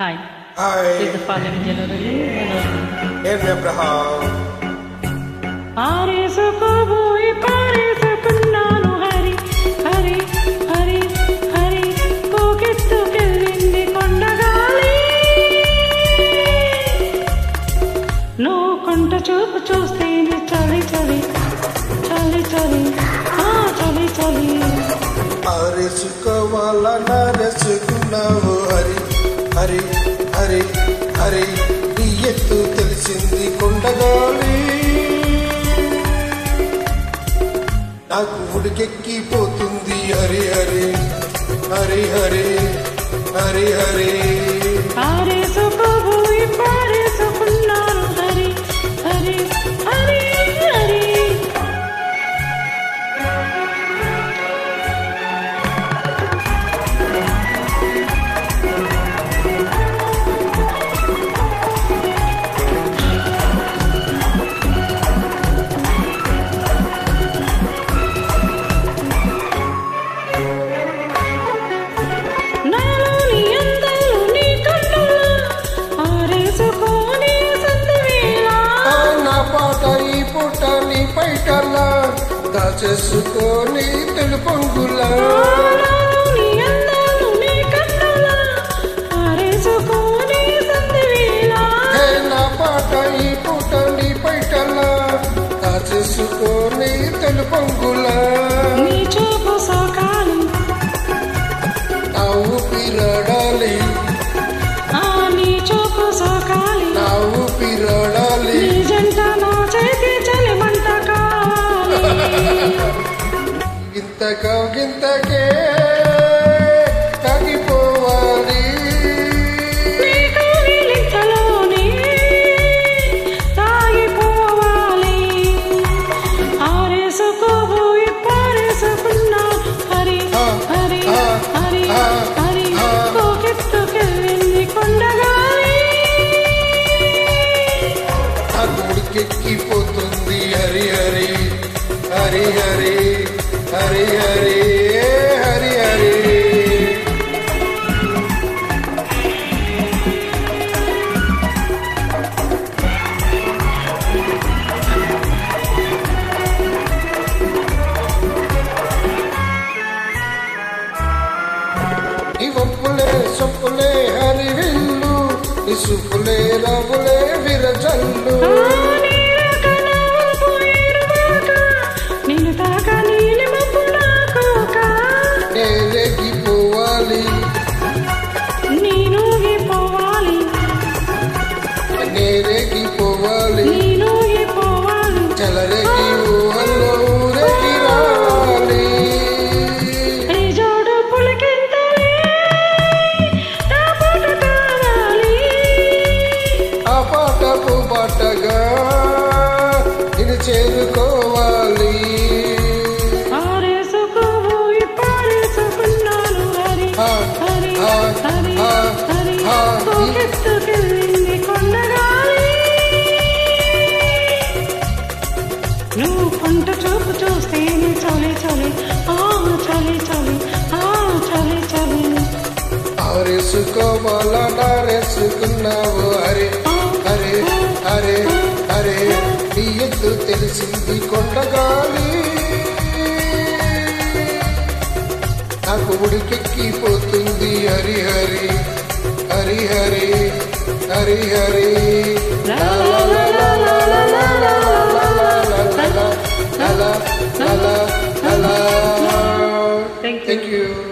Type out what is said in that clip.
Hi. Hi. This is the following January. Abraham. ఆరేసుకోబోయి పారేసుకున్నాను Hari Hari Hari Hari పోకెత్తుకెళ్ళింది కొండగాలి. నువ్వు కొంట చూపు చూస్తేనే చలి చలి చలి చలి చలి చలి. ఆరేసుకోవాలా నారేసుకున్నావు హరి హరి హరి హరి నీ ఎత్తు తెలిసింది కొండగాలి. నాకు ఉడికెక్కిపోతుంది హరి హరి హరి హరి హరి హరి. ఆరేసుకోబోయి పారేసుకున్నాను హరి హరి హరి హరి. దాచేసుకొని తెలుపొంగులా నా పాట ఈ పూట నీ పైటలా దాచేసుకొని తెలుపొంగులా. నీ చూపు సోకాలి నా ఊపిరాడాలి నీ చూపు సోకాలి నా ఊపిరాడాలి. నీ జంట నా చేతి చలిమంట గింతగా గింతకే తగ్గిపోవాలి తాగిపోవాలి. ఆరేసుకోబోయి పారేసుకున్నా హరి హరి హరి హరి పోకెత్తుకెళ్ళింది కొండగాలి. నాకు ఉడికెక్కిపోతుంది హరి హరి హరి హరి హరి హరి హరి హరి. నీ ఒప్పులే సొప్పులే హరి విల్లు నీ సుప్పులే రవులే విరజల్లు. నేరేగిపోవాలి నేనూగిపోవాలి నేరేగిపోవాలి నేనూగిపోవాలి. చలరేగి ఊహల్లో ఊరేగి రావాలి. ఈ జోడు పులకింతలే నా పూట కావాలి. ఆ పాటకు బాటగా ఇది చేరుకోవాలి. ఆరేసుకోబోయి పారేసుకున్నాను హరి హరి హరి హరి పోకెత్తుకెళ్ళింది కొండగాలి. నువ్వు కొంట చూపు చూస్తేనే చలి చలి చలి చలి చలి చలి. ఆరేసుకోవాలా నారేసుకున్నావు హరి హరి హరి హరి నీ ఎత్తు తెలిసింది కొండగాలి. నాకు ఉడికెక్కిపోతుంది హరి హరి హరి హరి హరి హరి. లా లా లా లా లా లా లా లా లా లా లా లా లా లా లా లా. Thank you. Thank you.